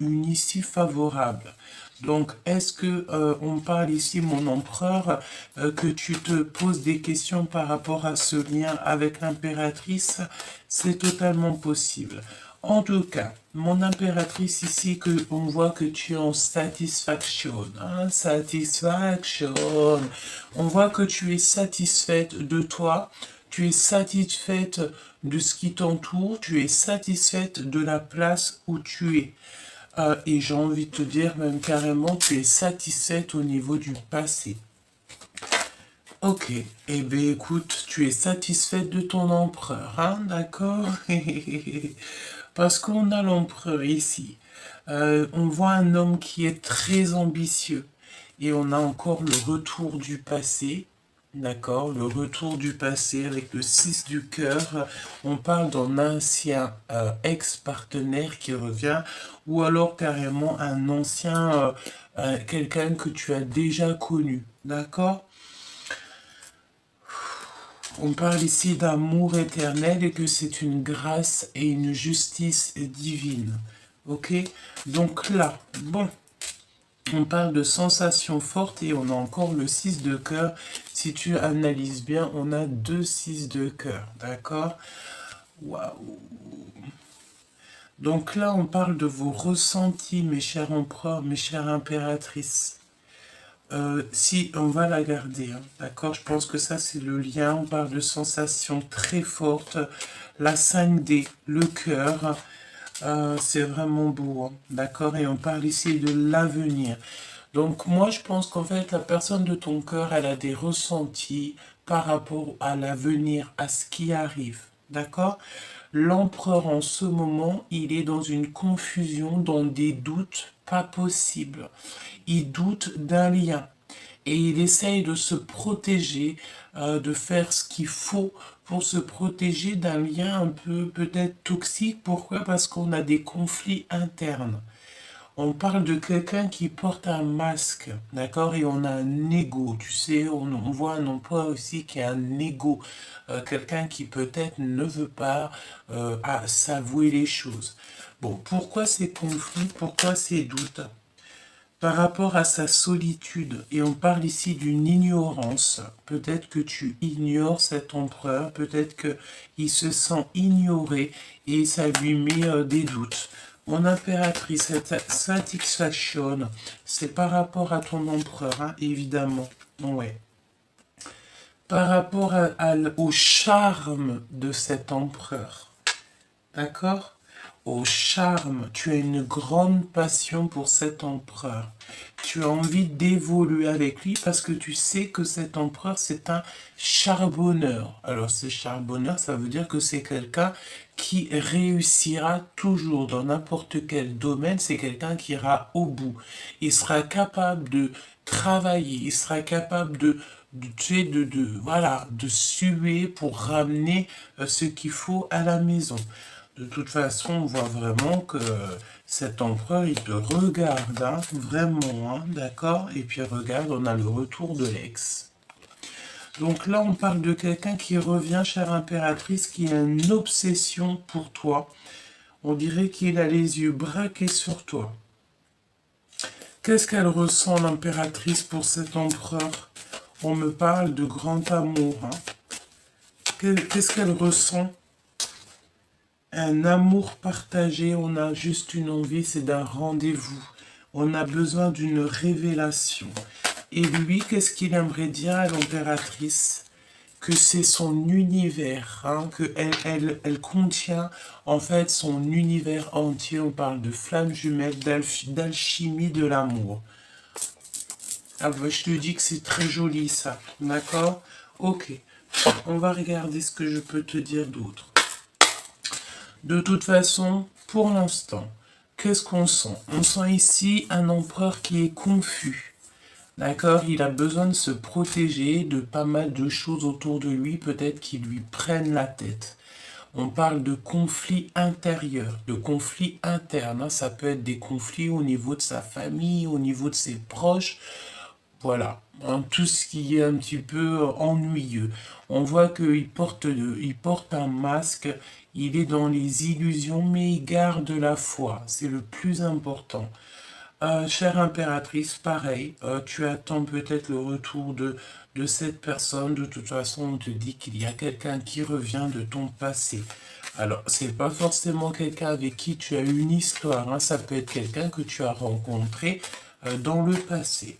une issue favorable. Donc, est-ce que on parle ici, mon empereur, que tu te poses des questions par rapport à ce lien avec l'impératrice? C'est totalement possible. En tout cas, mon impératrice ici, que on voit que tu es en satisfaction, hein, satisfaction. On voit que tu es satisfaite de toi, tu es satisfaite de ce qui t'entoure, tu es satisfaite de la place où tu es. Et j'ai envie de te dire même carrément, tu es satisfaite au niveau du passé. Ok, eh bien écoute, tu es satisfaite de ton empereur, hein, d'accord? Parce qu'on a l'empereur ici. On voit un homme qui est très ambitieux. Et on a encore le retour du passé. D'accord, le retour du passé avec le 6 du cœur. On parle d'un ancien ex-partenaire qui revient, ou alors carrément un ancien, quelqu'un que tu as déjà connu. D'accord? On parle ici d'amour éternel et que c'est une grâce et une justice divine. Ok? Donc là, bon, on parle de sensations fortes et on a encore le 6 de cœur. Si tu analyses bien, on a deux 6 de cœur. D'accord? Waouh! Donc là, on parle de vos ressentis, mes chers empereurs, mes chères impératrices. Si on va la garder, hein, d'accord, je pense que ça c'est le lien, on parle de sensations très fortes, la 5D, le cœur, c'est vraiment beau, hein, d'accord, et on parle ici de l'avenir. Donc moi je pense qu'en fait la personne de ton cœur, elle a des ressentis par rapport à l'avenir, à ce qui arrive, d'accord. L'empereur en ce moment, il est dans une confusion, dans des doutes pas possibles. Il doute d'un lien et il essaye de se protéger, de faire ce qu'il faut pour se protéger d'un lien un peu peut-être toxique. Pourquoi? Parce qu'on a des conflits internes. On parle de quelqu'un qui porte un masque, d'accord, et on a un ego, tu sais, on voit un emploi aussi qui a un ego, quelqu'un qui peut-être ne veut pas s'avouer les choses. Bon, pourquoi ces conflits, pourquoi ces doutes? Par rapport à sa solitude, et on parle ici d'une ignorance, peut-être que tu ignores cet empereur, peut-être qu'il se sent ignoré et ça lui met des doutes. Mon impératrice, cette satisfaction, c'est par rapport à ton empereur, hein, évidemment. Ouais. Par rapport au charme de cet empereur. D'accord? Au charme, tu as une grande passion pour cet empereur. Tu as envie d'évoluer avec lui parce que tu sais que cet empereur, c'est un charbonneur. Alors, ce charbonneur, ça veut dire que c'est quelqu'un qui réussira toujours dans n'importe quel domaine. C'est quelqu'un qui ira au bout. Il sera capable de travailler. Il sera capable tu sais, voilà, de suer pour ramener ce qu'il faut à la maison. De toute façon, on voit vraiment que cet empereur, il te regarde, hein, vraiment, hein, d'accord? Et puis regarde, on a le retour de l'ex. Donc là, on parle de quelqu'un qui revient, chère impératrice, qui a une obsession pour toi. On dirait qu'il a les yeux braqués sur toi. Qu'est-ce qu'elle ressent, l'impératrice, pour cet empereur? On me parle de grand amour, hein. Qu'est-ce qu'elle ressent? Un amour partagé, on a juste une envie, c'est d'un rendez-vous. On a besoin d'une révélation. Et lui, qu'est-ce qu'il aimerait dire à l'impératrice? Que c'est son univers, hein, que elle contient en fait son univers entier. On parle de flamme jumelle, d'alchimie de l'amour. Ah bah, je te dis que c'est très joli ça, d'accord? Ok, on va regarder ce que je peux te dire d'autre. De toute façon, pour l'instant, qu'est-ce qu'on sent? On sent ici un empereur qui est confus. D'accord? Il a besoin de se protéger de pas mal de choses autour de lui, peut-être qui lui prennent la tête. On parle de conflits intérieurs, de conflits internes, hein. Ça peut être des conflits au niveau de sa famille, au niveau de ses proches, Voilà, hein, tout ce qui est un petit peu ennuyeux. On voit il porte un masque, il est dans les illusions, mais il garde la foi. C'est le plus important. Chère impératrice, pareil, tu attends peut-être le retour de cette personne. De toute façon, on te dit qu'il y a quelqu'un qui revient de ton passé. Alors, c'est pas forcément quelqu'un avec qui tu as eu une histoire, hein. Ça peut être quelqu'un que tu as rencontré dans le passé.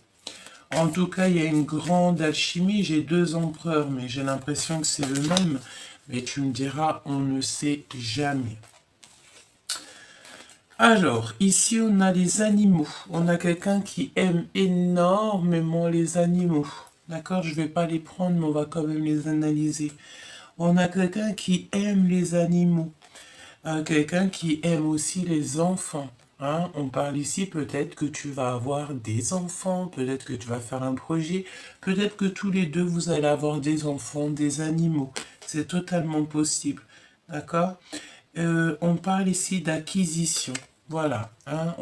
En tout cas, il y a une grande alchimie. J'ai deux empereurs, mais j'ai l'impression que c'est le même. Mais tu me diras, on ne sait jamais. Alors, ici, on a les animaux. On a quelqu'un qui aime énormément les animaux. D'accord? Je ne vais pas les prendre, mais on va quand même les analyser. On a quelqu'un qui aime les animaux. Quelqu'un qui aime aussi les enfants. Hein? On parle ici peut-être que tu vas avoir des enfants, peut-être que tu vas faire un projet, peut-être que tous les deux, vous allez avoir des enfants, des animaux. C'est totalement possible. D'accord? On parle ici d'acquisition. Voilà, hein.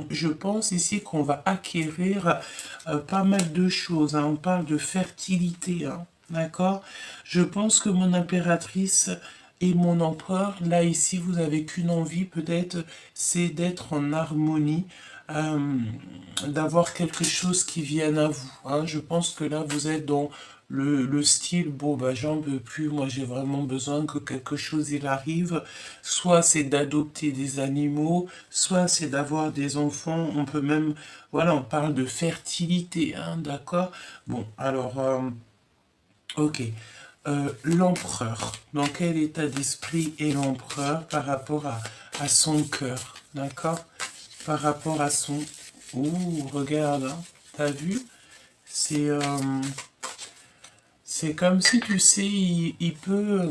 Je pense ici qu'on va acquérir pas mal de choses, hein. On parle de fertilité, hein. D'accord? Je pense que mon impératrice et mon empereur, là ici, vous avez qu'une envie peut-être, c'est d'être en harmonie, euh, d'avoir quelque chose qui vienne à vous, hein. Je pense que là, vous êtes dans le style, bon, bah, j'en peux plus, moi j'ai vraiment besoin que quelque chose il arrive. Soit c'est d'adopter des animaux, soit c'est d'avoir des enfants. On peut même, voilà, on parle de fertilité, hein, d'accord? Bon, alors, ok. L'empereur, dans quel état d'esprit est l'empereur par rapport à son cœur, d'accord? Par rapport à son... Ouh, regarde, hein, t'as vu? C'est c'est comme si, tu sais, il peut...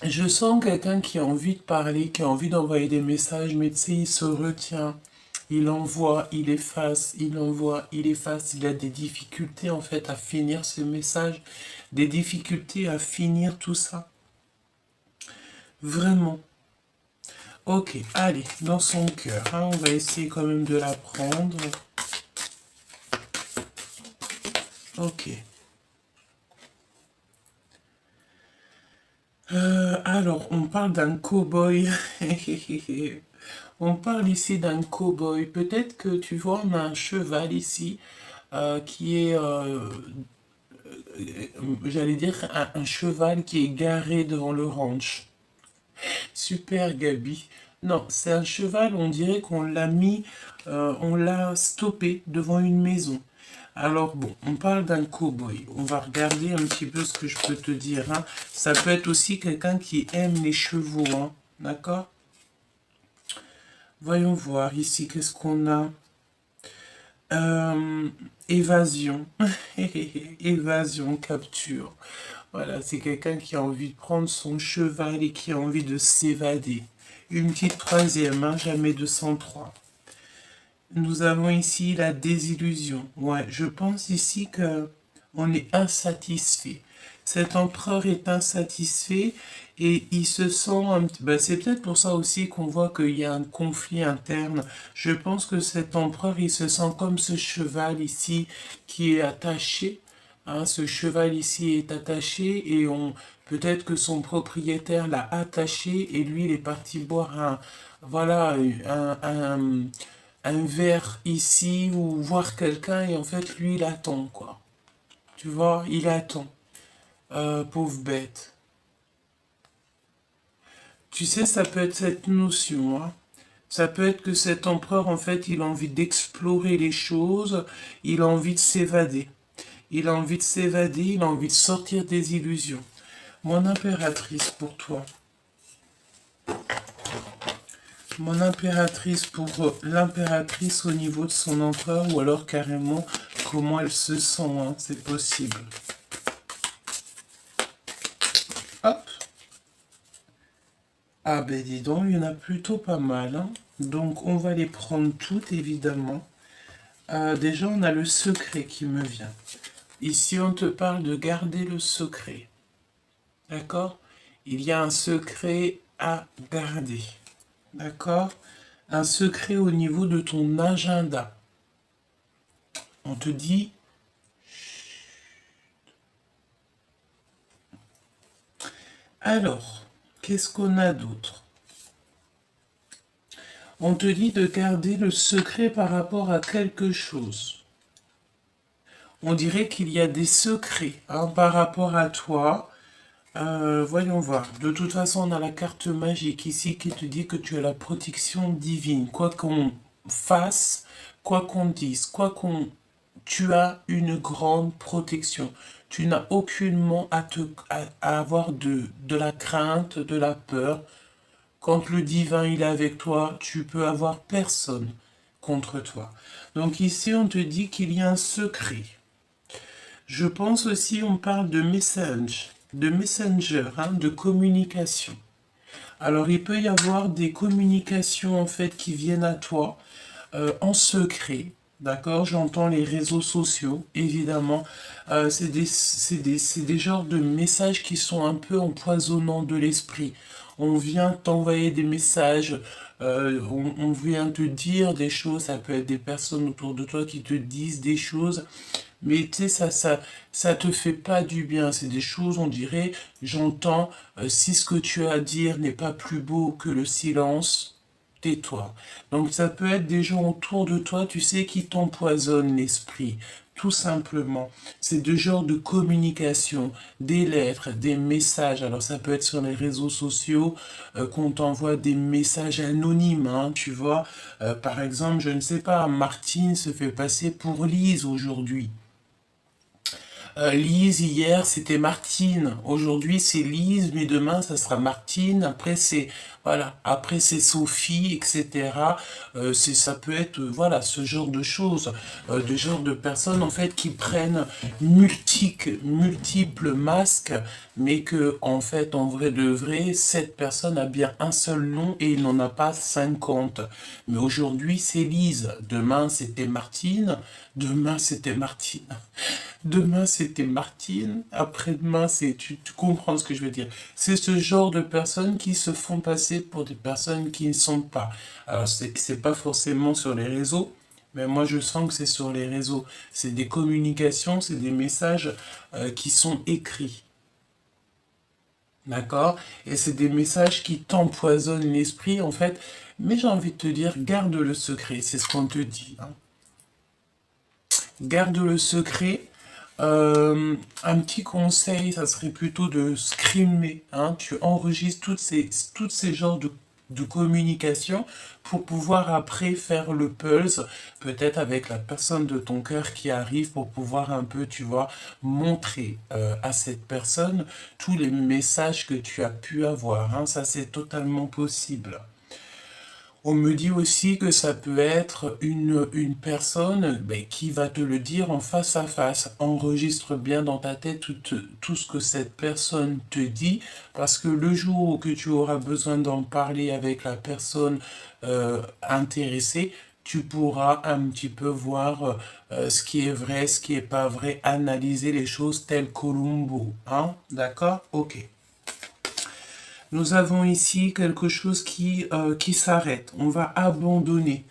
je sens quelqu'un qui a envie de parler, qui a envie d'envoyer des messages, mais tu sais, il se retient. Il envoie, il efface, il envoie, il efface. Il a des difficultés en fait à finir ce message, des difficultés à finir tout ça. Vraiment. Ok, allez, dans son cœur, hein, on va essayer quand même de la prendre. Ok. Alors, on parle d'un cow-boy. On parle ici d'un cow-boy. Peut-être que tu vois, on a un cheval ici qui est, j'allais dire, un cheval qui est garé devant le ranch. Super, Gabi. Non, c'est un cheval, on dirait qu'on l'a mis, on l'a stoppé devant une maison. Alors bon, on parle d'un cow-boy. On va regarder un petit peu ce que je peux te dire, hein. Ça peut être aussi quelqu'un qui aime les chevaux, hein. D'accord? Voyons voir ici, qu'est-ce qu'on a? Euh, évasion. Évasion, capture. Voilà, c'est quelqu'un qui a envie de prendre son cheval et qui a envie de s'évader. Une petite troisième, hein, jamais 203. Nous avons ici la désillusion. Ouais, je pense ici que on est insatisfait. Cet empereur est insatisfait et il se sent ben, c'est peut-être pour ça aussi qu'on voit qu'il y a un conflit interne. Je pense que cet empereur, il se sent comme ce cheval ici qui est attaché. Hein, ce cheval ici est attaché et on peut-être que son propriétaire l'a attaché et lui il est parti boire voilà un verre ici ou voir quelqu'un et en fait lui il attend quoi. Tu vois, il attend. Pauvre bête. Tu sais, ça peut être cette notion, hein. Ça peut être que cet empereur, en fait, il a envie d'explorer les choses, il a envie de s'évader. Il a envie de s'évader, il a envie de sortir des illusions. Mon impératrice pour toi. Mon impératrice pour l'impératrice au niveau de son empereur ou alors carrément comment elle se sent, hein, c'est possible. Hop. Ah ben dis donc, il y en a plutôt pas mal, hein. Donc on va les prendre toutes évidemment. Déjà on a le secret qui me vient. Ici on te parle de garder le secret. D'accord? Il y a un secret à garder. D'accord? un secret au niveau de ton agenda. On te dit, alors, qu'est-ce qu'on a d'autre? On te dit de garder le secret par rapport à quelque chose. On dirait qu'il y a des secrets hein, par rapport à toi. Voyons voir. De toute façon, on a la carte magique ici qui te dit que tu as la protection divine. Quoi qu'on fasse, quoi qu'on dise, tu as une grande protection. Tu n'as aucunement à avoir de la crainte, de la peur. Quand le divin il est avec toi, tu peux avoir personne contre toi. Donc ici, on te dit qu'il y a un secret. Je pense aussi, on parle de messenger, hein, de communication. Alors, il peut y avoir des communications, en fait, qui viennent à toi en secret. D'accord? J'entends les réseaux sociaux, évidemment. C'est des genres de messages qui sont un peu empoisonnants de l'esprit. On vient t'envoyer des messages, on vient te dire des choses, ça peut être des personnes autour de toi qui te disent des choses, mais tu sais, ça te fait pas du bien. C'est des choses, on dirait, j'entends, si ce que tu as à dire n'est pas plus beau que le silence, tais-toi. Donc ça peut être des gens autour de toi, tu sais, qui t'empoisonnent l'esprit. Tout simplement. C'est deux genres de communication, des lettres, des messages. Alors ça peut être sur les réseaux sociaux, qu'on t'envoie des messages anonymes, hein, tu vois. Par exemple, je ne sais pas, Martine se fait passer pour Lise aujourd'hui. Lise, hier, c'était Martine. Aujourd'hui, c'est Lise, mais demain, ça sera Martine. Après, c'est, voilà, après, c'est Sophie, etc. Ça peut être, voilà, ce genre de choses, de genre de personnes, en fait, qui prennent multiples masques, mais que, en fait, en vrai de vrai, cette personne a bien un seul nom et il n'en a pas 50. Mais aujourd'hui, c'est Lise. Demain, c'était Martine. Demain, c'était Martine. Demain, c'était Martine. Après-demain, tu comprends ce que je veux dire. C'est ce genre de personnes qui se font passer pour des personnes qui ne sont pas. Alors, c'est pas forcément sur les réseaux, mais moi, je sens que c'est sur les réseaux. C'est des communications, c'est des messages qui sont écrits. D'accord? Et c'est des messages qui t'empoisonnent l'esprit, en fait. Mais j'ai envie de te dire, garde le secret. C'est ce qu'on te dit, hein. Garde le secret. Un petit conseil, ça serait plutôt de scrimer, hein. Tu enregistres toutes ces genres de communication pour pouvoir après faire le pulse, peut-être avec la personne de ton cœur qui arrive pour pouvoir un peu, tu vois, montrer à cette personne tous les messages que tu as pu avoir, hein. Ça, c'est totalement possible. On me dit aussi que ça peut être une personne ben, qui va te le dire en face à face. Enregistre bien dans ta tête tout ce que cette personne te dit, parce que le jour où que tu auras besoin d'en parler avec la personne intéressée, tu pourras un petit peu voir ce qui est vrai, ce qui est pas vrai, analyser les choses telles Columbo. Hein? D'accord? Ok. Nous avons ici quelque chose qui s'arrête. On va abandonner.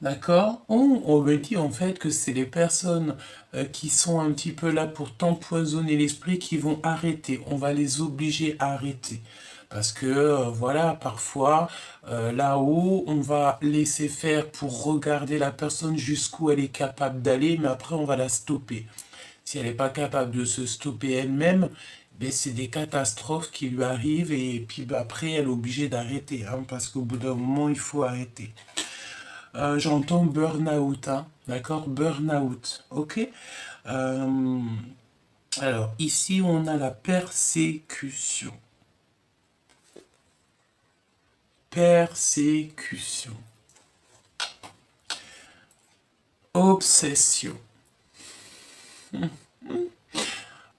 D'accord? On me dit en fait que c'est les personnes qui sont un petit peu là pour t'empoisonner l'esprit qui vont arrêter. On va les obliger à arrêter. Parce que voilà, parfois, là-haut, on va laisser faire pour regarder la personne jusqu'où elle est capable d'aller, mais après, on va la stopper. Si elle n'est pas capable de se stopper elle-même, ben c'est des catastrophes qui lui arrivent et puis ben, après elle est obligée d'arrêter, hein, parce qu'au bout d'un moment il faut arrêter. J'entends burn-out, hein, d'accord? Burn-out, ok? Euh, alors ici on a la persécution. Persécution. Obsession.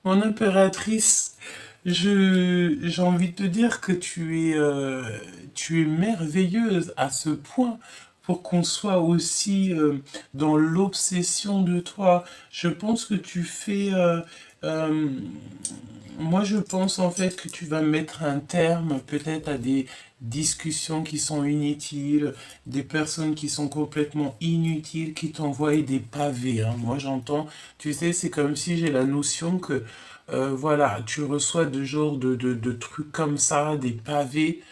Mon impératrice, j'ai envie de te dire que tu es merveilleuse à ce point pour qu'on soit aussi dans l'obsession de toi. Je pense que tu fais Euh, Moi, je pense en fait que tu vas mettre un terme peut-être à des discussions qui sont inutiles, des personnes qui sont complètement inutiles, qui t'envoient des pavés, hein. Moi, j'entends, tu sais, c'est comme si j'ai la notion que, voilà, tu reçois de genre de trucs comme ça, des pavés,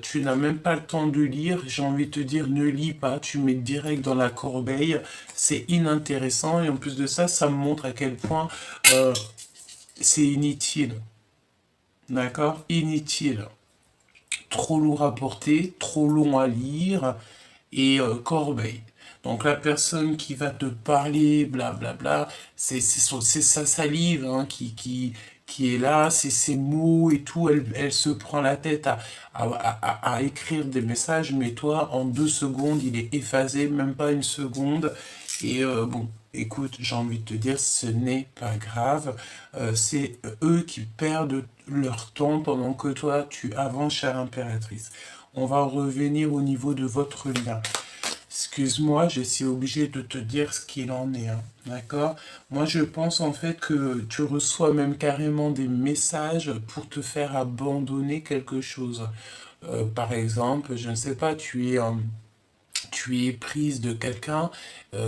tu n'as même pas le temps de lire. J'ai envie de te dire, ne lis pas, tu mets direct dans la corbeille, c'est inintéressant, et en plus de ça, ça me montre à quel point c'est inutile. D'accord? Inutile. Trop lourd à porter, trop long à lire et corbeille. Donc la personne qui va te parler, blablabla, c'est sa salive hein, qui est là, c'est ses mots et tout. Elle se prend la tête à écrire des messages, mais toi, en 2 secondes, il est effacé, même pas une seconde. Et bon, écoute, j'ai envie de te dire, ce n'est pas grave. C'est eux qui perdent leur temps pendant que toi, tu avances, chère impératrice. On va revenir au niveau de votre lien. Excuse-moi, je suis obligé de te dire ce qu'il en est, hein, d'accord? Moi, je pense en fait que tu reçois même carrément des messages pour te faire abandonner quelque chose. Par exemple, je ne sais pas, tu es prise de quelqu'un,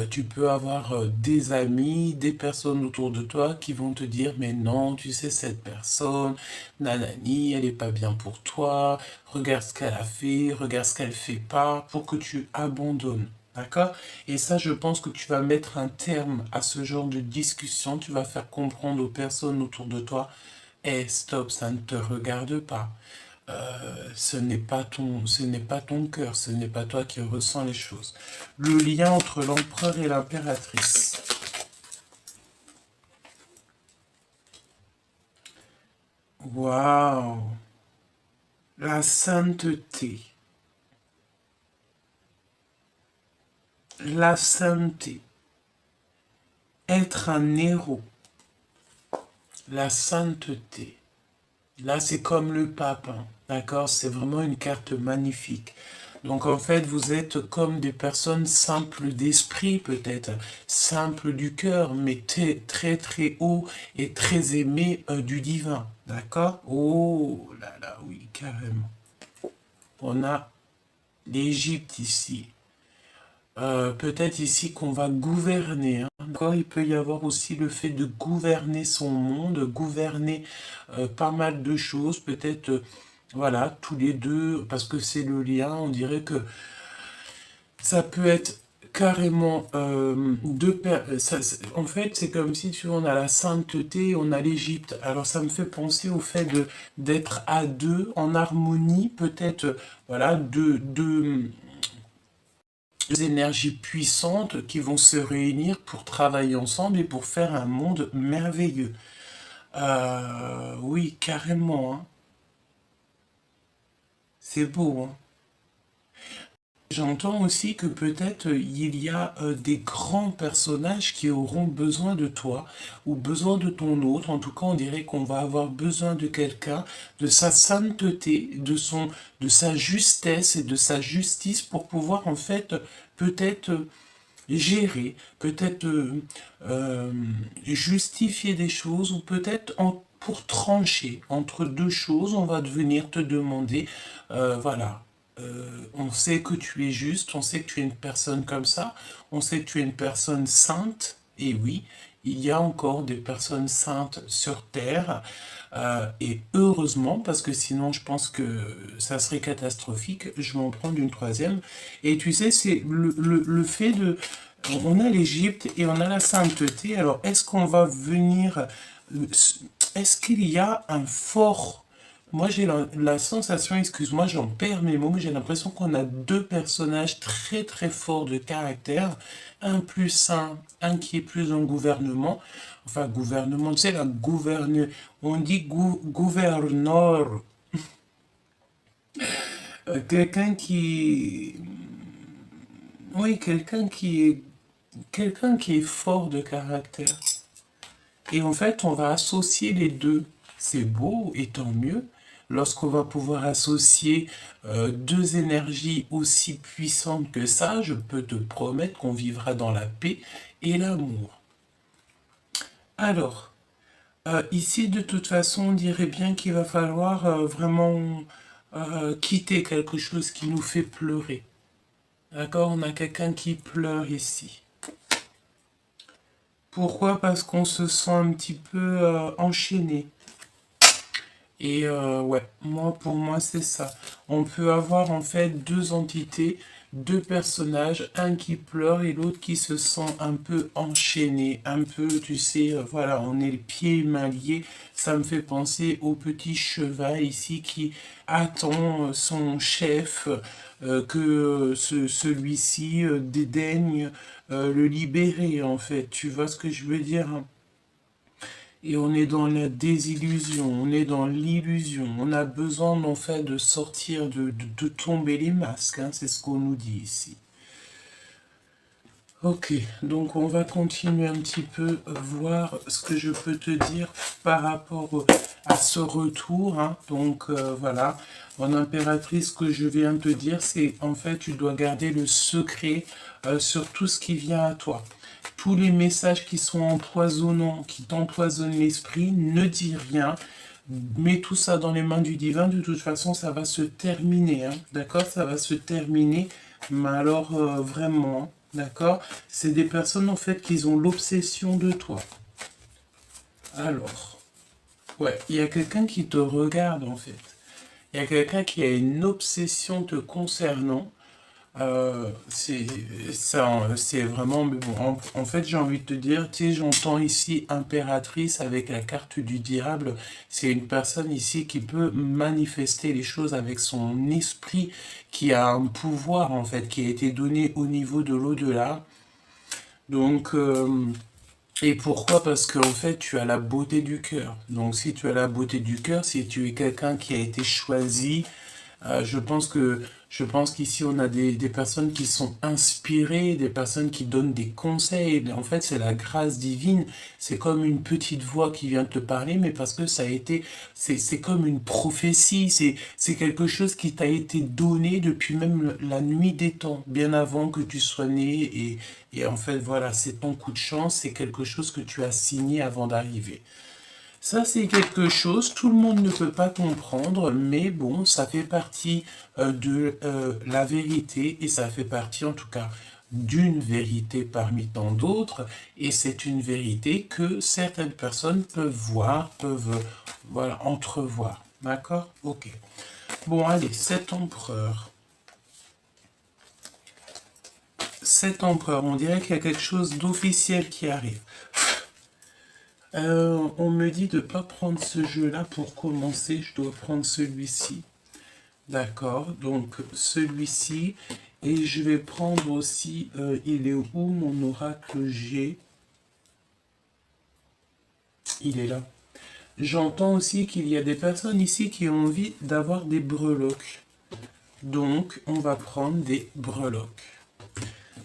tu peux avoir des amis, des personnes autour de toi qui vont te dire, mais non, tu sais, cette personne, nanani, elle est pas bien pour toi, regarde ce qu'elle a fait, regarde ce qu'elle fait pas, pour que tu abandonnes. D'accord? Et ça, je pense que tu vas mettre un terme à ce genre de discussion. Tu vas faire comprendre aux personnes autour de toi, eh, stop, ça ne te regarde pas. Ce n'est pas ton cœur, ce n'est pas toi qui ressens les choses. Le lien entre l'empereur et l'impératrice. Waouh! La sainteté. La sainteté. Être un héros. La sainteté. Là, c'est comme le pape, hein, d'accord? C'est vraiment une carte magnifique. Donc, en fait, vous êtes comme des personnes simples d'esprit, peut-être, simples du cœur, mais très, très haut et très aimé du divin, d'accord? Oh là là, oui, carrément. On a l'Égypte ici. Peut-être ici qu'on va gouverner, hein, d'accord? Il peut y avoir aussi le fait de gouverner son monde, gouverner pas mal de choses, peut-être, voilà, tous les deux, parce que c'est le lien, on dirait que ça peut être carrément en fait, c'est comme si tu vois, on a la sainteté, on a l'Égypte. Alors ça me fait penser au fait de d'être à deux, en harmonie, peut-être, voilà, deux énergies puissantes qui vont se réunir pour travailler ensemble et pour faire un monde merveilleux. Oui, carrément, hein. C'est beau, hein. J'entends aussi que peut-être il y a des grands personnages qui auront besoin de toi ou besoin de ton autre. En tout cas, on dirait qu'on va avoir besoin de quelqu'un, de sa sainteté, de sa justesse et de sa justice pour pouvoir en fait peut-être gérer, peut-être justifier des choses ou peut-être pour trancher entre deux choses, on va venir te demander, voilà, on sait que tu es juste, on sait que tu es une personne comme ça, on sait que tu es une personne sainte, et oui, il y a encore des personnes saintes sur Terre, et heureusement, parce que sinon je pense que ça serait catastrophique, je vais en prendre une troisième, et tu sais, c'est le fait de... On a l'Égypte et on a la sainteté, alors est-ce qu'on va venir... Est-ce qu'il y a un fort... Moi, j'ai la sensation, excuse-moi, j'en perds mes mots, mais j'ai l'impression qu'on a deux personnages très très forts de caractère. Un plus sain, un qui est plus en gouvernement. Enfin, gouvernement, tu sais, la gouverne... On dit gouverneur. Quelqu'un qui... Oui, quelqu'un qui est fort de caractère. Et en fait, on va associer les deux. C'est beau et tant mieux. Lorsqu'on va pouvoir associer deux énergies aussi puissantes que ça, je peux te promettre qu'on vivra dans la paix et l'amour. Alors, Ici, de toute façon, on dirait bien qu'il va falloir vraiment quitter quelque chose qui nous fait pleurer. D'accord? On a quelqu'un qui pleure ici. Pourquoi? Parce qu'on se sent un petit peu enchaîné. Et ouais, pour moi, c'est ça. On peut avoir en fait deux entités, deux personnages, un qui pleure et l'autre qui se sent un peu enchaîné, un peu, tu sais, voilà, on est les pieds et mains liés. Ça me fait penser au petit cheval ici qui attend son chef, que celui-ci dédaigne le libérer, en fait. Tu vois ce que je veux dire, hein? Et on est dans la désillusion, on est dans l'illusion. On a besoin en fait de sortir, de tomber les masques, hein, c'est ce qu'on nous dit ici. Ok, donc on va continuer un petit peu, voir ce que je peux te dire par rapport à ce retour, hein. Donc voilà, mon impératrice, ce que je viens de te dire, c'est en fait tu dois garder le secret sur tout ce qui vient à toi. Tous les messages qui sont empoisonnants, qui t'empoisonnent l'esprit, ne dis rien. Mets tout ça dans les mains du divin. De toute façon, ça va se terminer, hein. D'accord? Ça va se terminer. Mais alors, vraiment, d'accord? C'est des personnes, en fait, qui ont l'obsession de toi. Alors, ouais, il y a quelqu'un qui te regarde, en fait. Il y a quelqu'un qui a une obsession te concernant. C'est ça, c'est vraiment, mais bon, en fait, j'ai envie de te dire, tu sais, j'entends ici impératrice avec la carte du diable. C'est une personne ici qui peut manifester les choses avec son esprit, qui a un pouvoir, en fait, qui a été donné au niveau de l'au-delà. Donc, et pourquoi? Parce qu'en fait, tu as la beauté du cœur. Donc, si tu as la beauté du cœur, si tu es quelqu'un qui a été choisi, je pense qu'ici on a des personnes qui sont inspirées, des personnes qui donnent des conseils. En fait, c'est la grâce divine. C'est comme une petite voix qui vient te parler, mais parce que ça a été, c'est comme une prophétie. C'est quelque chose qui t'a été donné depuis même la nuit des temps, bien avant que tu sois né. Et en fait, voilà, c'est ton coup de chance. C'est quelque chose que tu as signé avant d'arriver. Ça, c'est quelque chose, tout le monde ne peut pas comprendre, mais bon, ça fait partie de la vérité, et ça fait partie en tout cas d'une vérité parmi tant d'autres, et c'est une vérité que certaines personnes peuvent voir, peuvent, voilà, entrevoir. D'accord? Ok. Bon, allez, cet empereur. Cet empereur, on dirait qu'il y a quelque chose d'officiel qui arrive. On me dit de ne pas prendre ce jeu-là pour commencer, je dois prendre celui-ci. D'accord, donc celui-ci. Et je vais prendre aussi, il est où mon oracle G? Il est là. J'entends aussi qu'il y a des personnes ici qui ont envie d'avoir des breloques. Donc, on va prendre des breloques.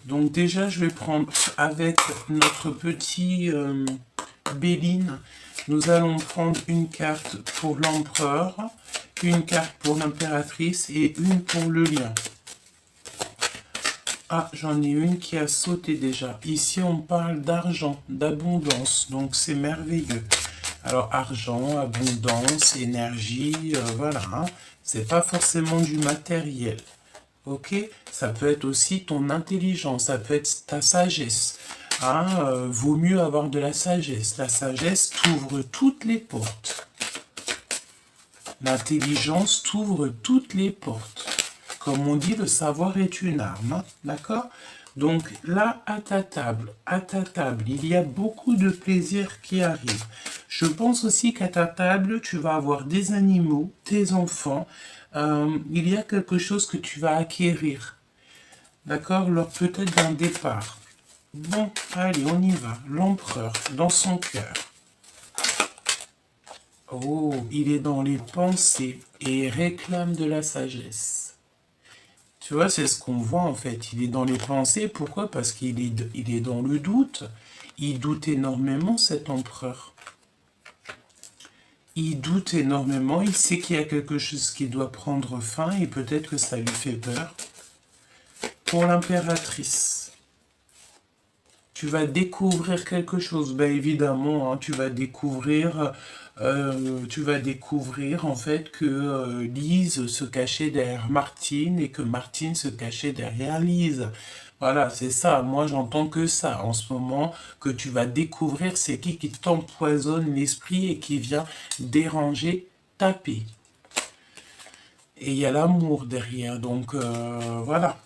Donc déjà, je vais prendre avec notre petit Béline, nous allons prendre une carte pour l'empereur, une carte pour l'impératrice et une pour le lion. Ah, j'en ai une qui a sauté déjà. Ici, on parle d'argent, d'abondance, donc c'est merveilleux. Alors, argent, abondance, énergie, voilà, hein. C'est pas forcément du matériel. Ok? Ça peut être aussi ton intelligence, ça peut être ta sagesse. Hein, vaut mieux avoir de la sagesse. La sagesse t'ouvre toutes les portes. L'intelligence t'ouvre toutes les portes. Comme on dit, le savoir est une arme. Hein, d'accord? Donc là, à ta table, il y a beaucoup de plaisir qui arrive. Je pense aussi qu'à ta table, tu vas avoir des animaux, tes enfants. Il y a quelque chose que tu vas acquérir. D'accord? Lors peut-être d'un départ. Bon, allez, on y va. L'empereur, dans son cœur. Oh, il est dans les pensées et réclame de la sagesse. Tu vois, c'est ce qu'on voit en fait. Il est dans les pensées. Pourquoi? Parce il est dans le doute. Il doute énormément, cet empereur. Il doute énormément. Il sait qu'il y a quelque chose qui doit prendre fin et peut-être que ça lui fait peur. Pour l'impératrice. Tu vas découvrir quelque chose, ben évidemment, hein, tu vas découvrir en fait que Lise se cachait derrière Martine et que Martine se cachait derrière Lise. Voilà, c'est ça. Moi, j'entends que ça en ce moment, que tu vas découvrir c'est qui t'empoisonne l'esprit et qui vient déranger ta paix. Et il y a l'amour derrière, donc voilà.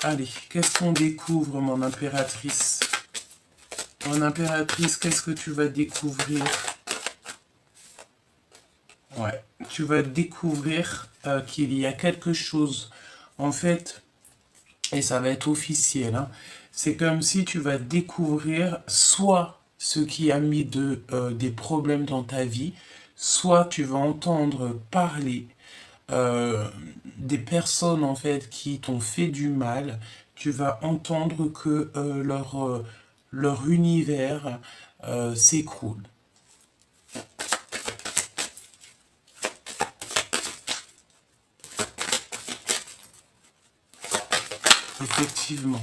Allez, qu'est-ce qu'on découvre, mon impératrice? Mon impératrice, qu'est-ce que tu vas découvrir? Ouais, tu vas découvrir qu'il y a quelque chose, en fait, et ça va être officiel, hein. C'est comme si tu vas découvrir soit ce qui a mis des problèmes dans ta vie, soit tu vas entendre parler des personnes en fait qui t'ont fait du mal. Tu vas entendre que leur univers s'écroule. Effectivement.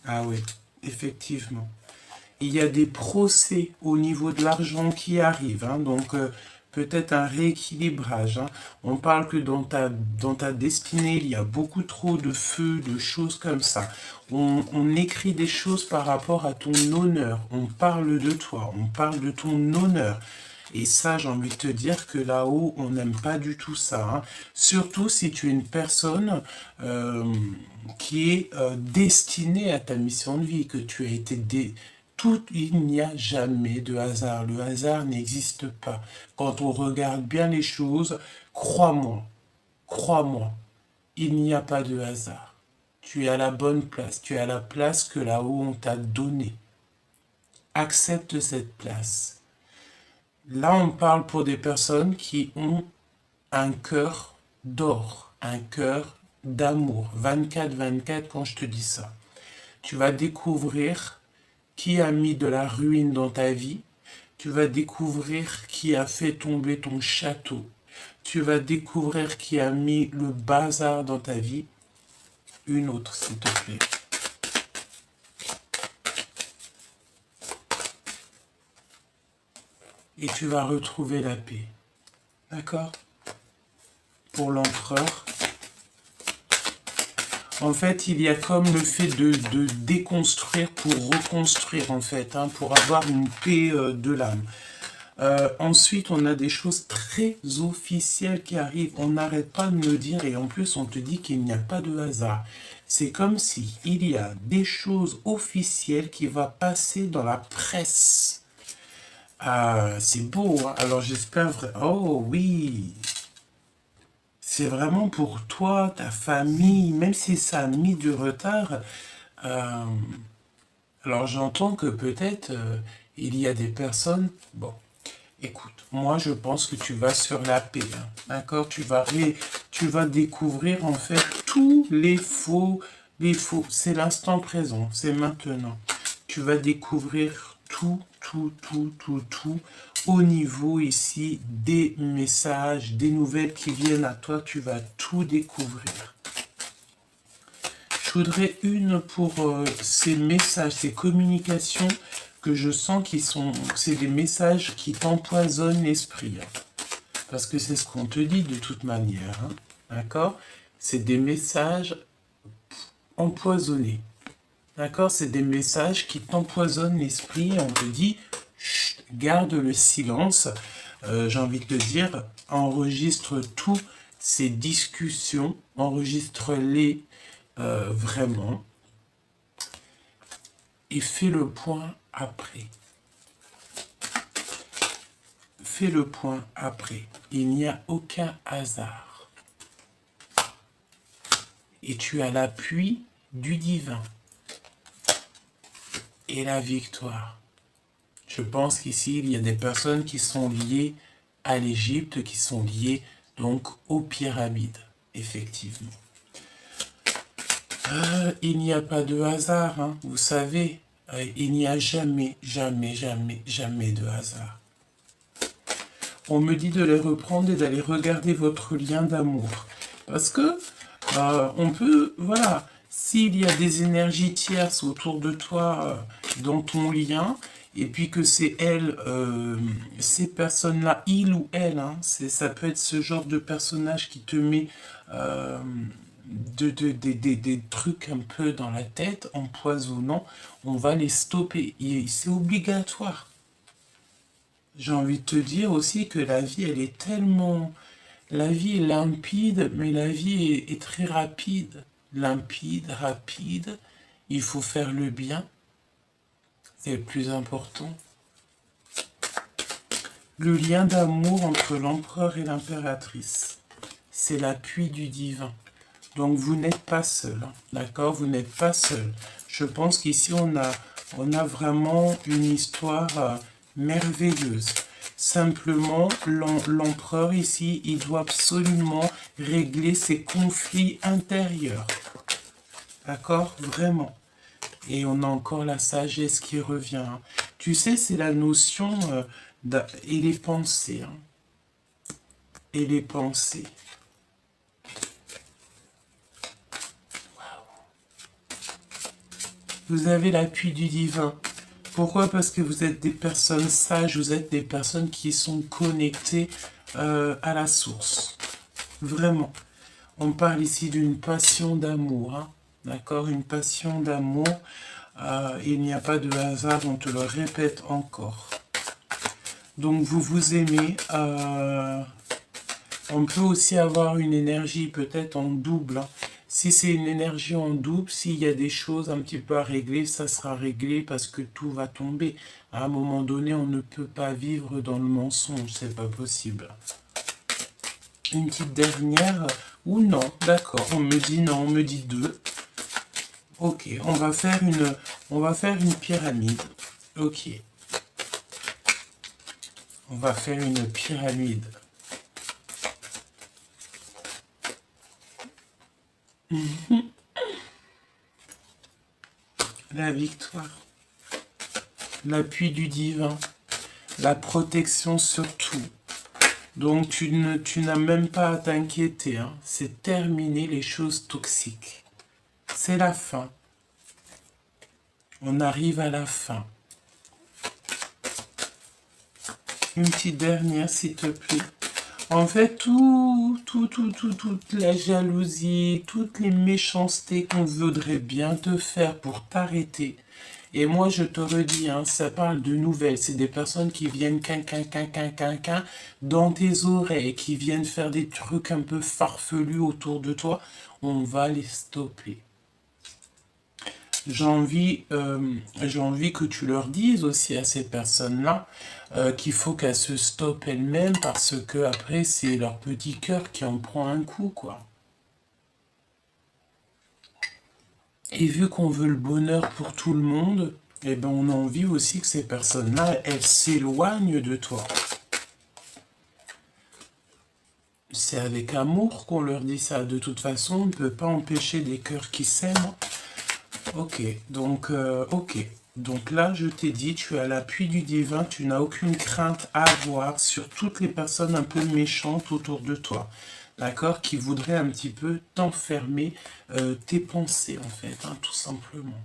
Ah oui, effectivement. Il y a des procès au niveau de l'argent qui arrivent, hein, donc peut-être un rééquilibrage, hein. On parle que dans ta destinée, il y a beaucoup trop de feux, de choses comme ça. On écrit des choses par rapport à ton honneur. On parle de toi, on parle de ton honneur. Et ça, j'ai envie de te dire que là-haut, on n'aime pas du tout ça, hein. Surtout si tu es une personne qui est destinée à ta mission de vie, que tu as été il n'y a jamais de hasard. Le hasard n'existe pas. Quand on regarde bien les choses, crois-moi, crois-moi, il n'y a pas de hasard. Tu es à la bonne place. Tu es à la place que là-haut on t'a donnée. Accepte cette place. Là, on parle pour des personnes qui ont un cœur d'or, un cœur d'amour. 24-24 quand je te dis ça. Tu vas découvrir qui a mis de la ruine dans ta vie. Tu vas découvrir qui a fait tomber ton château. Tu vas découvrir qui a mis le bazar dans ta vie. Une autre, s'il te plaît. Et tu vas retrouver la paix. D'accord? Pour l'empereur. En fait, il y a comme le fait de déconstruire pour reconstruire, en fait, hein, pour avoir une paix de l'âme. Ensuite, on a des choses très officielles qui arrivent. On n'arrête pas de me dire, et en plus, on te dit qu'il n'y a pas de hasard. C'est comme si il y a des choses officielles qui vont passer dans la presse. C'est beau, hein. Alors j'espère vraiment... Oh oui! C'est vraiment pour toi, ta famille, même si ça a mis du retard. euh, alors j'entends que peut-être il y a des personnes... Bon, écoute, moi je pense que tu vas sur la paix, hein, d'accord? Tu vas découvrir en fait tous les faux, c'est l'instant présent, c'est maintenant. Tu vas découvrir tout au niveau ici des messages, des nouvelles qui viennent à toi, tu vas tout découvrir. Je voudrais une pour ces messages, ces communications que je sens qui sont, c'est des messages qui t'empoisonnent l'esprit, hein. Parce que c'est ce qu'on te dit de toute manière, hein. D'accord? C'est des messages empoisonnés. D'accord? C'est des messages qui t'empoisonnent l'esprit. On te dit, chut, garde le silence. J'ai envie de te dire, enregistre toutes ces discussions, enregistre-les vraiment et fais le point après. Fais le point après. Il n'y a aucun hasard. Et tu as l'appui du divin. Et la victoire. Je pense qu'ici, il y a des personnes qui sont liées à l'Égypte, qui sont liées donc aux pyramides, effectivement. Il n'y a pas de hasard, hein, vous savez. Il n'y a jamais de hasard. On me dit de les reprendre et d'aller regarder votre lien d'amour. Parce que on peut, voilà, S'il y a des énergies tierces autour de toi, dans ton lien, et puis que c'est elle, ces personnes-là, il ou elle, hein, ça peut être ce genre de personnage qui te met euh, des trucs un peu dans la tête, empoisonnant, on va les stopper. C'est obligatoire. J'ai envie de te dire aussi que la vie, elle est tellement... La vie est limpide, mais la vie est très rapide. Limpide, rapide. Il faut faire le bien. C'est le plus important. Le lien d'amour entre l'empereur et l'impératrice. C'est l'appui du divin. Donc vous n'êtes pas seul. Hein, d'accord? Vous n'êtes pas seul. Je pense qu'ici on a vraiment une histoire merveilleuse. Simplement, l'empereur ici, il doit absolument régler ses conflits intérieurs. D'accord? Vraiment. Et on a encore la sagesse qui revient. Hein. Tu sais, c'est la notion et les pensées. Hein. Et les pensées. Vous avez l'appui du divin. Pourquoi? Parce que vous êtes des personnes sages, vous êtes des personnes qui sont connectées à la source. Vraiment. On parle ici d'une passion d'amour. Hein. D'accord? Une passion d'amour. Il n'y a pas de hasard, on te le répète encore. Donc vous vous aimez. On peut aussi avoir une énergie peut-être en double. Hein. Si c'est une énergie en double, s'il y a des choses un petit peu à régler, ça sera réglé parce que tout va tomber. À un moment donné, on ne peut pas vivre dans le mensonge, c'est pas possible. Une petite dernière, ou non, d'accord, on me dit non, on me dit deux. Ok, on va faire une pyramide. Ok. On va faire une pyramide. La victoire, l'appui du divin, la protection sur tout. Donc tu n'as même pas à t'inquiéter, hein. C'est terminé les choses toxiques. C'est la fin. On arrive à la fin. Une petite dernière, s'il te plaît. En fait, toute la jalousie, toutes les méchancetés qu'on voudrait bien te faire pour t'arrêter. Et moi, je te redis, hein, ça parle de nouvelles. C'est des personnes qui viennent dans tes oreilles, qui viennent faire des trucs un peu farfelus autour de toi. On va les stopper. J'ai envie que tu leur dises aussi à ces personnes-là qu'il faut qu'elles se stoppent elles-mêmes parce que après c'est leur petit cœur qui en prend un coup, quoi. Et vu qu'on veut le bonheur pour tout le monde, eh ben on a envie aussi que ces personnes-là, elles s'éloignent de toi. C'est avec amour qu'on leur dit ça. De toute façon, on ne peut pas empêcher des cœurs qui s'aiment. Ok, donc là, je t'ai dit, tu as l'appui du divin, tu n'as aucune crainte à avoir sur toutes les personnes un peu méchantes autour de toi, d'accord, qui voudraient un petit peu t'enfermer tes pensées, en fait, hein, tout simplement.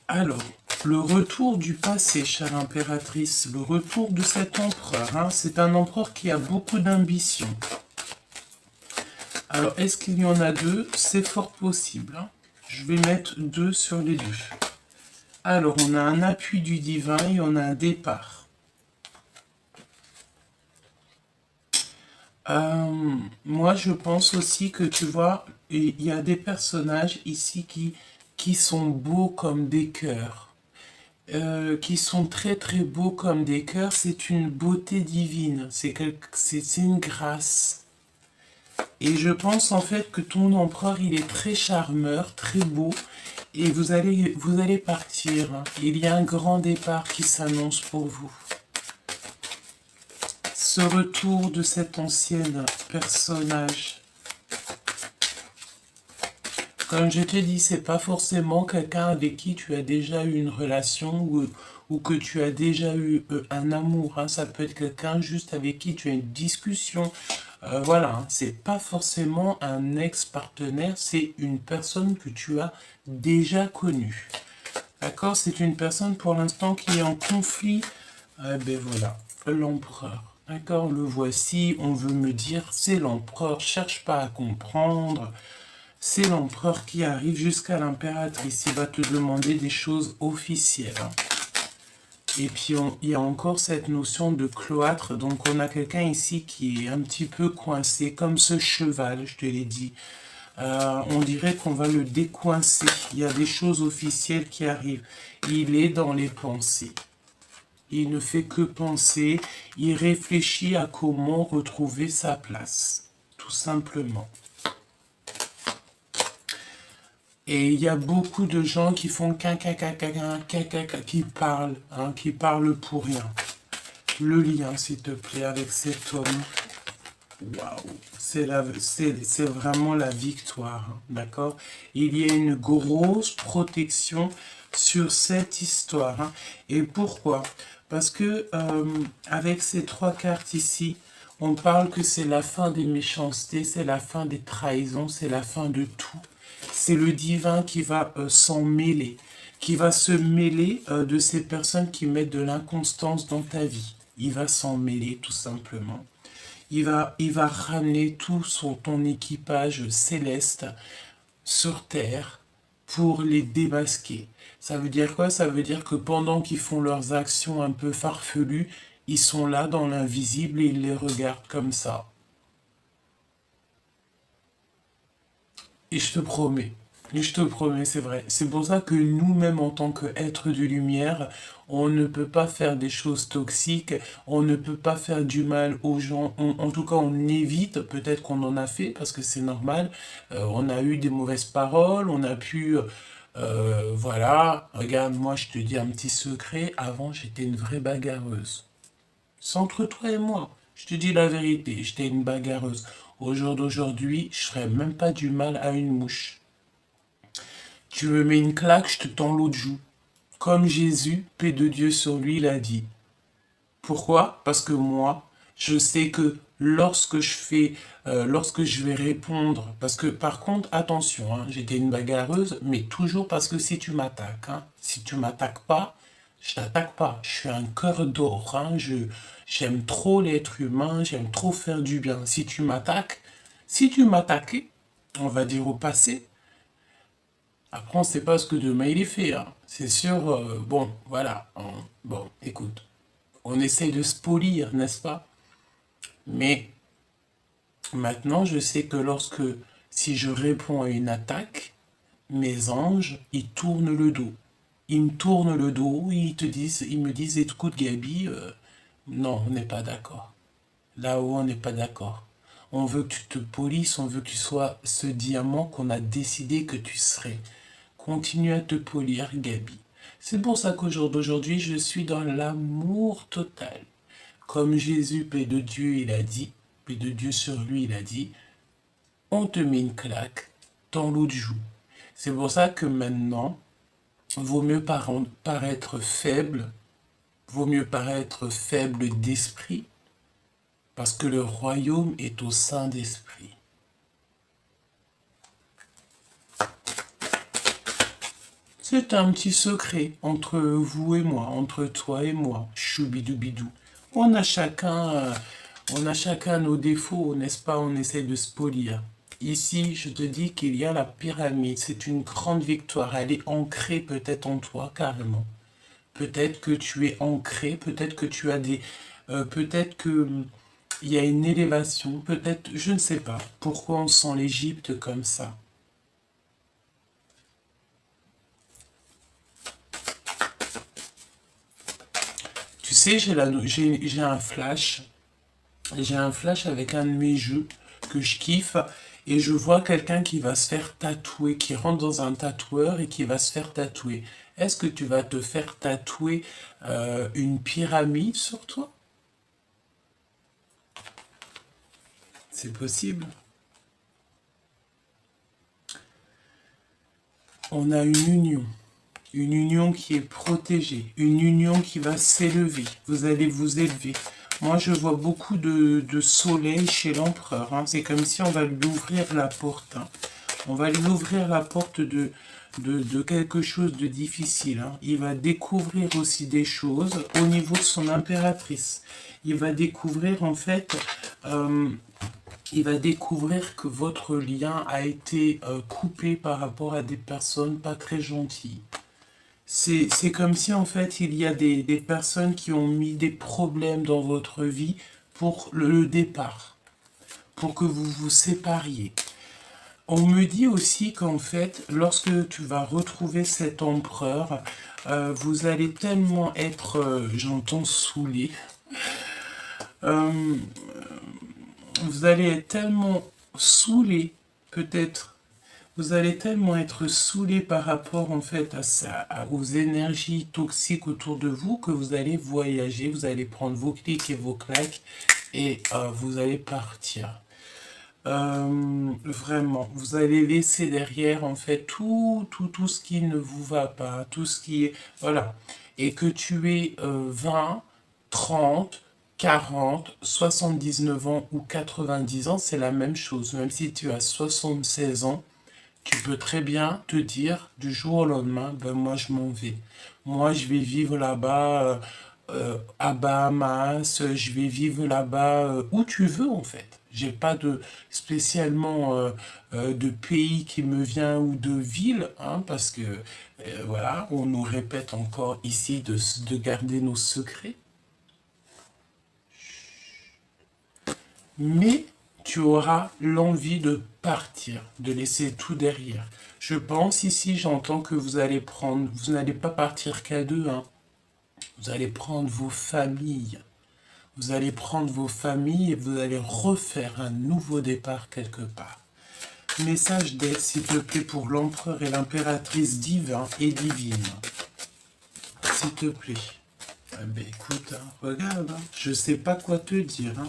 Alors, le retour du passé, chère impératrice, le retour de cet empereur, hein, c'est un empereur qui a beaucoup d'ambition. Alors, est-ce qu'il y en a deux? C'est fort possible. Hein. Je vais mettre 2 sur les 2. Alors, on a un appui du divin et on a un départ. Moi, je pense aussi que, tu vois, il y a des personnages ici qui sont beaux comme des cœurs. Qui sont très très beaux comme des cœurs. C'est une beauté divine. C'est une grâce. Et je pense en fait que ton empereur, il est très charmeur, très beau. Et vous allez partir. Hein. Il y a un grand départ qui s'annonce pour vous. Ce retour de cet ancien personnage. Comme je te dis, c'est pas forcément quelqu'un avec qui tu as déjà eu une relation ou que tu as déjà eu un amour. Hein. Ça peut être quelqu'un juste avec qui tu as une discussion. Voilà, hein, c'est pas forcément un ex-partenaire, c'est une personne que tu as déjà connue. D'accord? C'est une personne pour l'instant qui est en conflit. Ah ben voilà, l'empereur. D'accord? Le voici, on veut me dire, c'est l'empereur, cherche pas à comprendre. C'est l'empereur qui arrive jusqu'à l'impératrice. Il va te demander des choses officielles, hein. Et puis, il y a encore cette notion de cloître. Donc, on a quelqu'un ici qui est un petit peu coincé, comme ce cheval, je te l'ai dit. On dirait qu'on va le décoincer. Il y a des choses officielles qui arrivent. Il est dans les pensées. Il ne fait que penser. Il réfléchit à comment retrouver sa place. Tout simplement. Et il y a beaucoup de gens qui font qui parlent, hein, qui parlent pour rien. Le lien, s'il te plaît, avec cet homme. Waouh, c'est vraiment la victoire, hein, d'accord? Il y a une grosse protection sur cette histoire, hein. Et pourquoi? Parce que avec ces trois cartes ici, on parle que c'est la fin des méchancetés, c'est la fin des trahisons, c'est la fin de tout. C'est le divin qui va s'en mêler, qui va se mêler de ces personnes qui mettent de l'inconstance dans ta vie. Il va s'en mêler tout simplement. Il va ramener ton équipage céleste sur Terre pour les démasquer. Ça veut dire quoi? Ça veut dire que pendant qu'ils font leurs actions un peu farfelues, ils sont là dans l'invisible et ils les regardent comme ça. Et je te promets, c'est vrai. C'est pour ça que nous-mêmes, en tant qu'êtres de lumière, on ne peut pas faire des choses toxiques, on ne peut pas faire du mal aux gens. En tout cas, on évite, peut-être qu'on en a fait, parce que c'est normal. On a eu des mauvaises paroles, on a pu... voilà, regarde, moi je te dis un petit secret, avant j'étais une vraie bagarreuse. C'est entre toi et moi. Je te dis la vérité, j'étais une bagarreuse. Au jour d'aujourd'hui, je ferais même pas du mal à une mouche. Tu me mets une claque, je te tends l'autre joue. Comme Jésus, paix de Dieu sur lui, l'a dit. Pourquoi? Parce que moi, je sais que lorsque je vais répondre, parce que par contre, attention, hein, j'étais une bagarreuse, mais toujours parce que si tu m'attaques, hein, si tu m'attaques pas, je t'attaque pas. Je suis un cœur d'or, hein, j'aime trop l'être humain, j'aime trop faire du bien. Si tu m'attaquais, on va dire au passé, après on sait pas ce que demain il est fait, hein. C'est sûr, bon, voilà, bon, écoute. On essaye de se polir, n'est-ce pas? Mais maintenant, je sais que si je réponds à une attaque, mes anges, ils tournent le dos. Ils me tournent le dos, ils me disent, écoute Gabi, non, on n'est pas d'accord. Là-haut, on n'est pas d'accord. On veut que tu te polisses, on veut que tu sois ce diamant qu'on a décidé que tu serais. Continue à te polir, Gabi. C'est pour ça qu'au jour d'aujourd'hui, je suis dans l'amour total. Comme Jésus, paix de Dieu, il a dit, paix de Dieu sur lui, il a dit, on te met une claque dans l'autre joue. C'est pour ça que maintenant, vaut mieux paraître faible, vaut mieux paraître faible d'esprit, parce que le royaume est au sein d'esprit. C'est un petit secret entre vous et moi, entre toi et moi, choubidoubidou. On a chacun, on a chacun nos défauts, n'est-ce pas? On essaie de se polir. Ici, je te dis qu'il y a la pyramide. C'est une grande victoire. Elle est ancrée peut-être en toi, carrément. Peut-être que tu es ancré, peut-être que tu as des... peut-être que il y a une élévation, peut-être, je ne sais pas. Pourquoi on sent l'Égypte comme ça? Tu sais, j'ai un flash. J'ai un flash avec un de mes jeux que je kiffe et je vois quelqu'un qui va se faire tatouer, qui rentre dans un tatoueur et qui va se faire tatouer. Est-ce que tu vas te faire tatouer une pyramide sur toi? C'est possible. On a une union qui est protégée, une union qui va s'élever. Vous allez vous élever. Moi, je vois beaucoup de soleil chez l'empereur, hein. C'est comme si on va lui ouvrir la porte, hein. On va lui ouvrir la porte de quelque chose de difficile, hein. Il va découvrir aussi des choses au niveau de son impératrice. Il va découvrir en fait, il va découvrir que votre lien a été coupé par rapport à des personnes pas très gentilles. C'est comme si en fait il y a des personnes qui ont mis des problèmes dans votre vie pour le départ, pour que vous vous sépariez. On me dit aussi qu'en fait, lorsque tu vas retrouver cet empereur, vous allez tellement être, j'entends saoulé, euh, vous allez être tellement saoulé, peut-être, vous allez tellement être saoulé par rapport en fait à ça, aux énergies toxiques autour de vous que vous allez voyager, vous allez prendre vos clics et vos claques et vous allez partir. Vraiment, vous allez laisser derrière en fait tout ce qui ne vous va pas, tout ce qui est, voilà. Et que tu aies 20, 30, 40, 79 ans ou 90 ans, c'est la même chose. Même si tu as 76 ans, tu peux très bien te dire du jour au lendemain, ben moi je m'en vais. Moi je vais vivre là-bas à Bahamas, je vais vivre là-bas où tu veux en fait. J'ai pas de spécialement de pays qui me vient ou de ville, hein, parce que voilà, on nous répète encore ici de garder nos secrets. Mais tu auras l'envie de partir, de laisser tout derrière. Je pense ici, j'entends que vous allez prendre, vous n'allez pas partir qu'à deux, hein. Vous allez prendre vos familles. Vous allez prendre vos familles et vous allez refaire un nouveau départ quelque part. Message d'aide, s'il te plaît, pour l'empereur et l'impératrice divin et divine. S'il te plaît. Ah ben écoute, hein, regarde, hein, je sais pas quoi te dire, hein.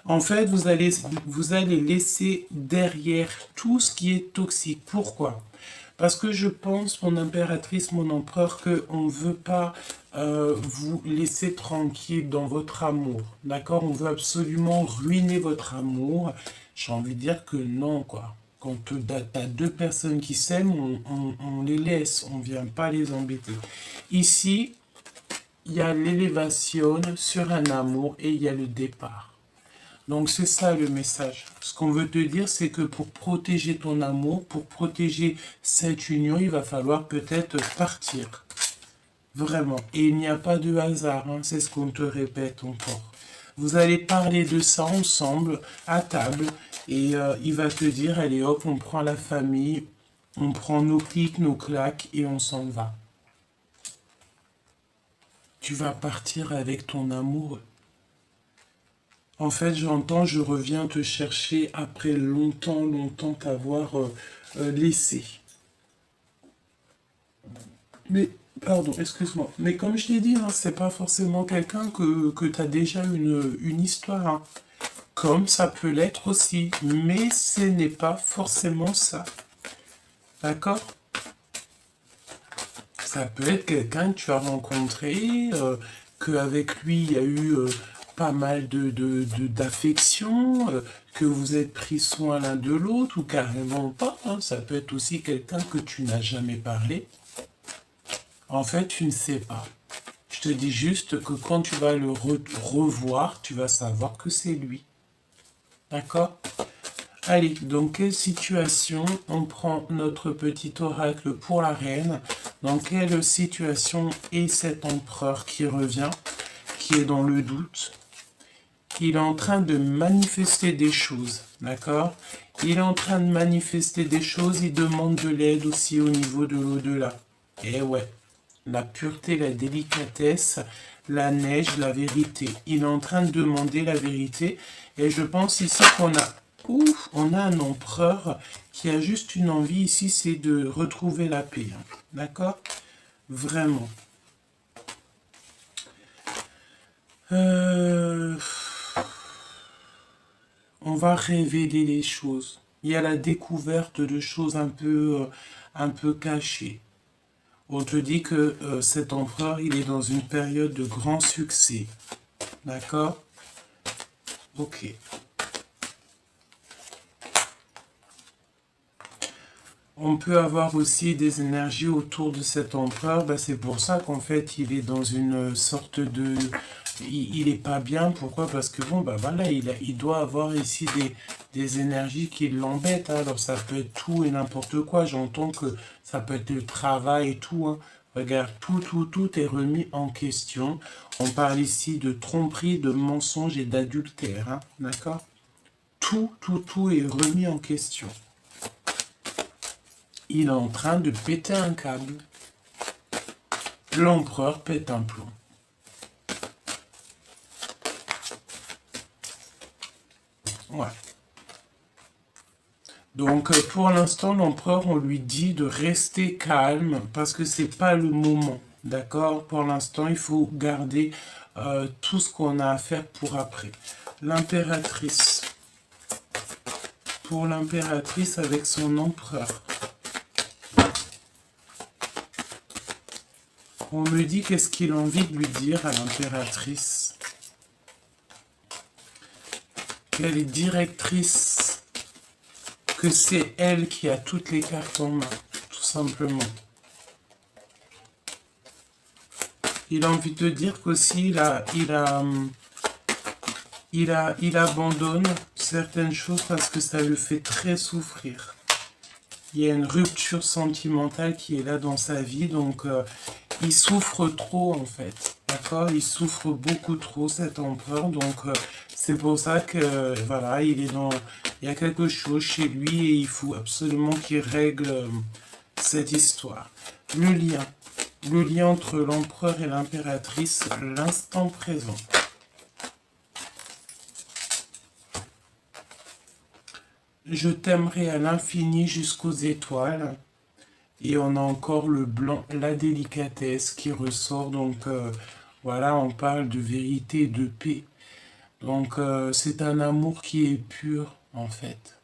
En fait, vous allez laisser derrière tout ce qui est toxique. Pourquoi? Parce que je pense, mon impératrice, mon empereur, qu'on ne veut pas vous laisser tranquille dans votre amour. D'accord? On veut absolument ruiner votre amour. J'ai envie de dire que non, quoi. Quand tu as deux personnes qui s'aiment, on les laisse, on ne vient pas les embêter. Ici, il y a l'élévation sur un amour et il y a le départ. Donc c'est ça le message. Ce qu'on veut te dire, c'est que pour protéger ton amour, pour protéger cette union, il va falloir peut-être partir. Vraiment. Et il n'y a pas de hasard, hein, c'est ce qu'on te répète encore. Vous allez parler de ça ensemble, à table, et il va te dire, allez hop, on prend la famille, on prend nos clics, nos claques, et on s'en va. Tu vas partir avec ton amoureux. En fait, j'entends, je reviens te chercher après longtemps t'avoir laissé. Mais, pardon, excuse-moi. Mais comme je l'ai dit, hein, c'est pas forcément quelqu'un que tu as déjà une histoire, hein. Comme ça peut l'être aussi. Mais ce n'est pas forcément ça. D'accord? Ça peut être quelqu'un que tu as rencontré, qu'avec lui il y a eu pas mal d'affection, que vous êtes pris soin l'un de l'autre, ou carrément pas, hein. Ça peut être aussi quelqu'un que tu n'as jamais parlé. En fait, tu ne sais pas. Je te dis juste que quand tu vas le revoir, tu vas savoir que c'est lui. D'accord? Allez, dans quelle situation on prend notre petit oracle pour la reine? Dans quelle situation est cet empereur qui revient, qui est dans le doute? Il est en train de manifester des choses, d'accord? Il est en train de manifester des choses, il demande de l'aide aussi au niveau de l'au-delà. Et ouais, la pureté, la délicatesse, la neige, la vérité. Il est en train de demander la vérité. Et je pense ici qu'on a, ouf, on a un empereur qui a juste une envie ici, c'est de retrouver la paix. Hein. D'accord? Vraiment. On va révéler les choses. Il y a la découverte de choses un peu cachées. On te dit que cet empereur, il est dans une période de grand succès. D'accord? Ok. On peut avoir aussi des énergies autour de cet empereur. Ben, c'est pour ça qu'en fait, il est dans une sorte de... Il est pas bien. Pourquoi? Parce que bon, ben voilà, il doit avoir ici des énergies qui l'embêtent, hein. Alors, ça peut être tout et n'importe quoi. J'entends que ça peut être le travail et tout, hein. Regarde, tout est remis en question. On parle ici de tromperie, de mensonge et d'adultère, hein. D'accord? Tout est remis en question. Il est en train de péter un câble. L'empereur pète un plomb. Ouais. Donc, pour l'instant, l'empereur, on lui dit de rester calme parce que c'est pas le moment. D'accord? Pour l'instant, il faut garder tout ce qu'on a à faire pour après. L'impératrice. Pour l'impératrice avec son empereur. On me dit qu'est-ce qu'il a envie de lui dire à l'impératrice. Qu'elle est directrice, que c'est elle qui a toutes les cartes en main, tout simplement. Il a envie de dire qu'aussi il abandonne certaines choses parce que ça le fait très souffrir. Il y a une rupture sentimentale qui est là dans sa vie, donc il souffre trop en fait. D'accord? Il souffre beaucoup trop cet empereur, donc c'est pour ça que voilà, il y a quelque chose chez lui et il faut absolument qu'il règle cette histoire. Le lien entre l'empereur et l'impératrice, l'instant présent. Je t'aimerai à l'infini jusqu'aux étoiles. Et on a encore le blanc, la délicatesse qui ressort. Donc voilà, on parle de vérité et de paix. Donc c'est un amour qui est pur en fait.